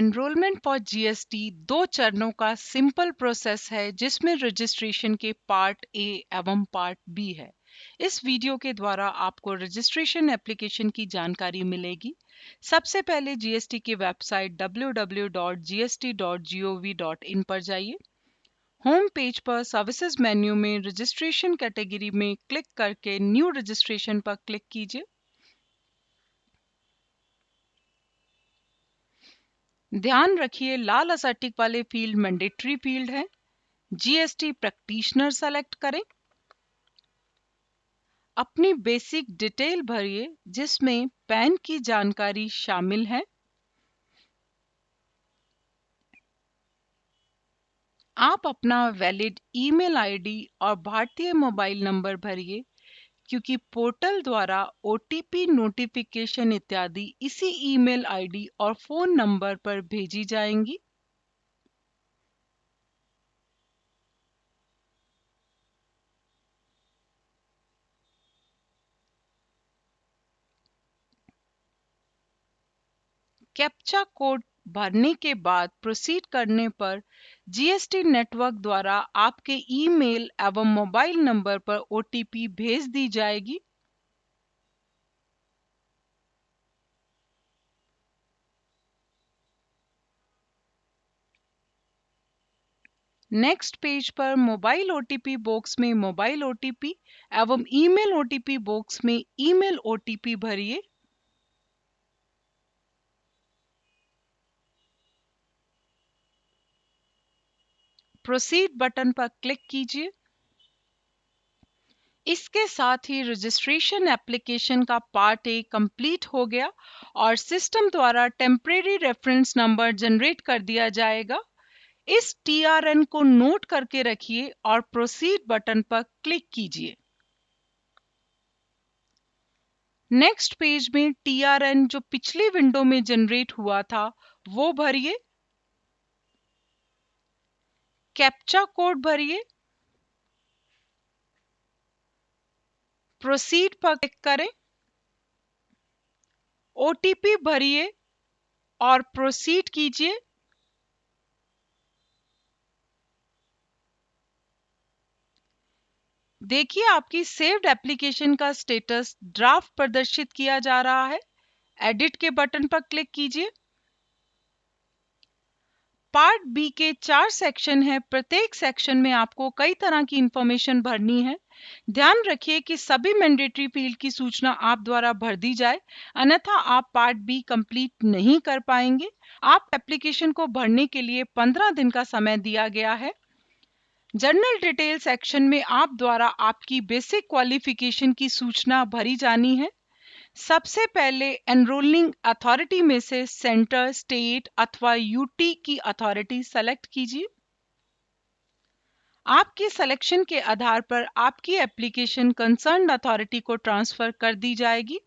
Enrolment for GST दो चरणों का सिंपल प्रोसेस है जिसमें रजिस्ट्रेशन के पार्ट ए एवं पार्ट बी है। इस वीडियो के द्वारा आपको रजिस्ट्रेशन एप्लीकेशन की जानकारी मिलेगी। सबसे पहले जीएसटी की वेबसाइट www.gst.gov.in पर जाइए। होम पेज पर सर्विसेज मेन्यू में रजिस्ट्रेशन कैटेगरी में क्लिक करके न्यू रजिस्ट्रेशन पर क्लिक कीजिए। ध्यान रखिए लाल असर्टिक वाले फील्ड मैंडेटरी फील्ड है। जीएसटी प्रैक्टिशनर सेलेक्ट करें। अपनी बेसिक डिटेल भरिए जिसमें पैन की जानकारी शामिल है। आप अपना वैलिड ईमेल आईडी और भारतीय मोबाइल नंबर भरिए क्योंकि पोर्टल द्वारा ओटीपी नोटिफिकेशन इत्यादि इसी ईमेल आईडी और फोन नंबर पर भेजी जाएंगी। कैप्चा कोड भरने के बाद प्रोसीड करने पर जीएसटी नेटवर्क द्वारा आपके ईमेल एवं मोबाइल नंबर पर ओटीपी भेज दी जाएगी। नेक्स्ट पेज पर मोबाइल ओटीपी बॉक्स में मोबाइल ओटीपी एवं ईमेल ओटीपी बॉक्स में ईमेल ओटीपी भरिए। प्रोसीड बटन पर क्लिक कीजिए। इसके साथ ही रजिस्ट्रेशन एप्लीकेशन का पार्ट ए कंप्लीट हो गया और सिस्टम द्वारा टेम्परेरी रेफरेंस नंबर जनरेट कर दिया जाएगा। इस टीआरएन को नोट करके रखिए और प्रोसीड बटन पर क्लिक कीजिए। नेक्स्ट पेज में टीआरएन जो पिछली विंडो में जनरेट हुआ था वो भरिए। कैप्चा कोड भरिए। प्रोसीड पर क्लिक करें। ओटीपी भरिए और प्रोसीड कीजिए। देखिए आपकी सेव्ड एप्लीकेशन का स्टेटस ड्राफ्ट प्रदर्शित किया जा रहा है। एडिट के बटन पर क्लिक कीजिए। पार्ट बी के 4 सेक्शन हैं। प्रत्येक सेक्शन में आपको कई तरह की इंफॉर्मेशन भरनी है। ध्यान रखिए कि सभी मैंडेटरी फील्ड की सूचना आप द्वारा भर दी जाए, अन्यथा आप पार्ट बी कंप्लीट नहीं कर पाएंगे। आप एप्लीकेशन को भरने के लिए 15 दिन का समय दिया गया है। जनरल डिटेल सेक्शन में आप द्वारा आपकी बेसिक क्वालिफिकेशन की सूचना भरी जानी है। सबसे पहले एनरोलिंग अथॉरिटी में से सेंटर, स्टेट अथवा यूटी की अथॉरिटी सेलेक्ट कीजिए। आपके सिलेक्शन के आधार पर आपकी एप्लीकेशन कंसर्न अथॉरिटी को ट्रांसफर कर दी जाएगी।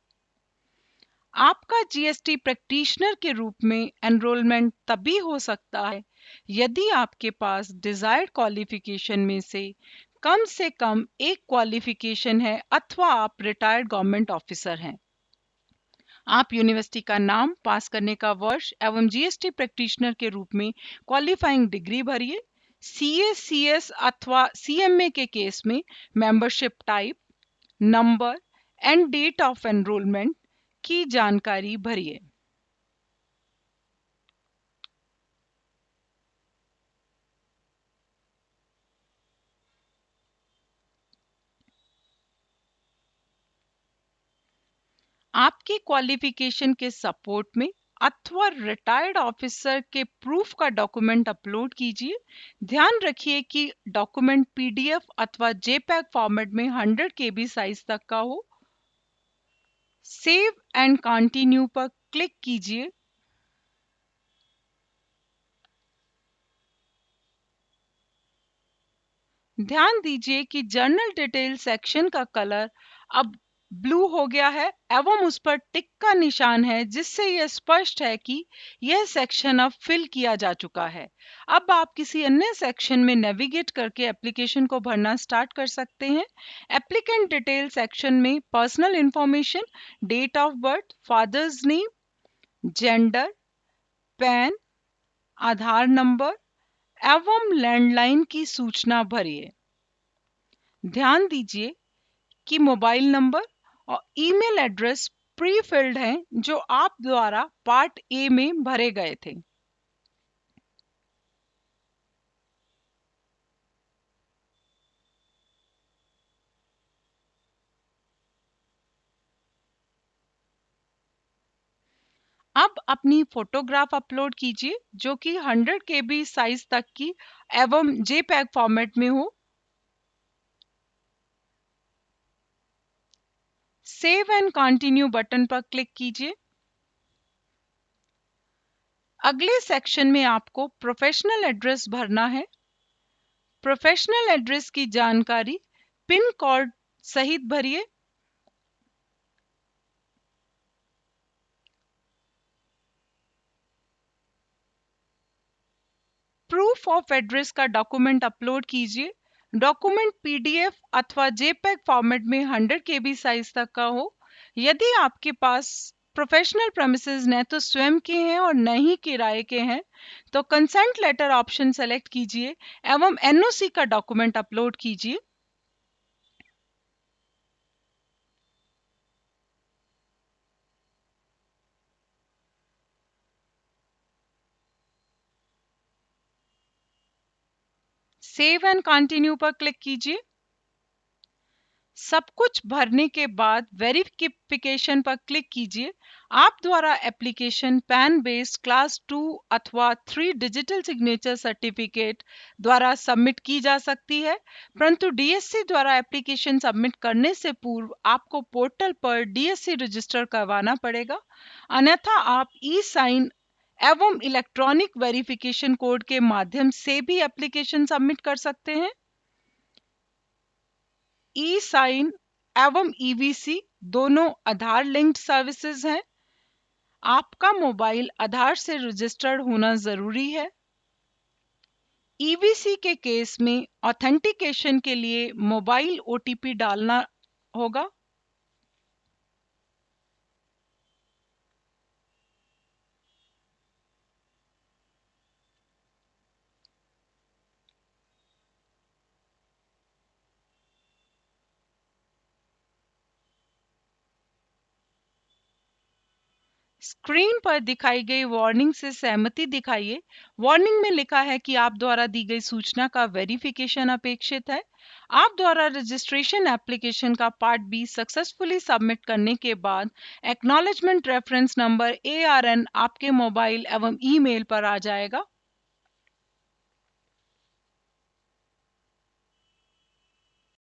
आपका जीएसटी प्रैक्टिशनर के रूप में एनरोलमेंट तभी हो सकता है यदि आपके पास डिजायर्ड क्वालिफिकेशन में से कम एक क्वालिफिकेशन है अथवा आप रिटायर्ड गवर्नमेंट ऑफिसर हैं। आप यूनिवर्सिटी का नाम, पास करने का वर्ष एवं जीएसटी प्रैक्टिशनर के रूप में क्वालिफाइंग डिग्री भरिए। सीए, सीएस अथवा सीएमए के केस में membership type, number and date of enrolment की जानकारी भरिए। आपकी क्वालिफिकेशन के सपोर्ट में अथवा रिटायर्ड ऑफिसर के प्रूफ का डॉक्यूमेंट अपलोड कीजिए। ध्यान रखिए कि डॉक्यूमेंट पीडीएफ अथवा जेपीईजी फॉर्मेट में 100 केबी साइज तक का हो। सेव एंड कंटिन्यू पर क्लिक कीजिए। ध्यान दीजिए कि जर्नल डिटेल सेक्शन का कलर अब ब्लू हो गया है एवं उस पर टिक का निशान है, जिससे यह स्पष्ट है कि यह सेक्शन अब फिल किया जा चुका है। अब आप किसी अन्य सेक्शन में नेविगेट करके एप्लीकेशन को भरना स्टार्ट कर सकते हैं। एप्लीकेंट डिटेल सेक्शन में personal information, date of birth, father's name, gender, PAN, Aadhaar number एवं लैंडलाइन की सूचना भरिए। ध्यान दीजिए कि मोबाइल नंबर और ईमेल एड्रेस प्री फिल्ड हैं जो आप द्वारा पार्ट ए में भरे गए थे। अब अपनी फोटोग्राफ अपलोड कीजिए जो कि 100 केबी साइज तक की एवं जेपीईजी फॉर्मेट में हो। सेव एंड कंटिन्यू बटन पर क्लिक कीजिए। अगले सेक्शन में आपको प्रोफेशनल एड्रेस भरना है। प्रोफेशनल एड्रेस की जानकारी पिन कोड सहित भरिए। प्रूफ ऑफ एड्रेस का डॉक्यूमेंट अपलोड कीजिए। डॉक्यूमेंट पीडीएफ अथवा जेपीईजी फॉर्मेट में 100 केबी साइज तक का हो। यदि आपके पास प्रोफेशनल प्रेमिसेस न तो स्वयं के हैं और न ही किराए के हैं तो कंसेंट लेटर ऑप्शन सेलेक्ट कीजिए एवं एनओसी का डॉक्यूमेंट अपलोड कीजिए। सेव एंड कंटिन्यू पर क्लिक कीजिए। सब कुछ भरने के बाद वेरिफिकेशन पर क्लिक कीजिए। आप द्वारा एप्लीकेशन पैन बेस्ड क्लास 2 अथवा 3 डिजिटल सिग्नेचर सर्टिफिकेट द्वारा सबमिट की जा सकती है, परंतु डीएससी द्वारा एप्लीकेशन सबमिट करने से पूर्व आपको पोर्टल पर डीएससी रजिस्टर करवाना पड़ेगा, अन्यथा आप ई साइन एवं इलेक्ट्रॉनिक वेरिफिकेशन कोड के माध्यम से भी एप्लीकेशन सबमिट कर सकते हैं। ई साइन एवं ईवीसी दोनों आधार लिंक्ड सर्विसेज हैं। आपका मोबाइल आधार से रजिस्टर्ड होना जरूरी है। ईवीसी के केस में ऑथेंटिकेशन के लिए मोबाइल ओटीपी डालना होगा। स्क्रीन पर दिखाई गई वार्निंग से सहमति दिखाइए। वार्निंग में लिखा है कि आप द्वारा दी गई सूचना का वेरिफिकेशन अपेक्षित है। आप द्वारा रजिस्ट्रेशन एप्लीकेशन का पार्ट बी सक्सेसफुली सबमिट करने के बाद एक्नॉलेजमेंट रेफरेंस नंबर ARN आपके मोबाइल एवं ईमेल पर आ जाएगा।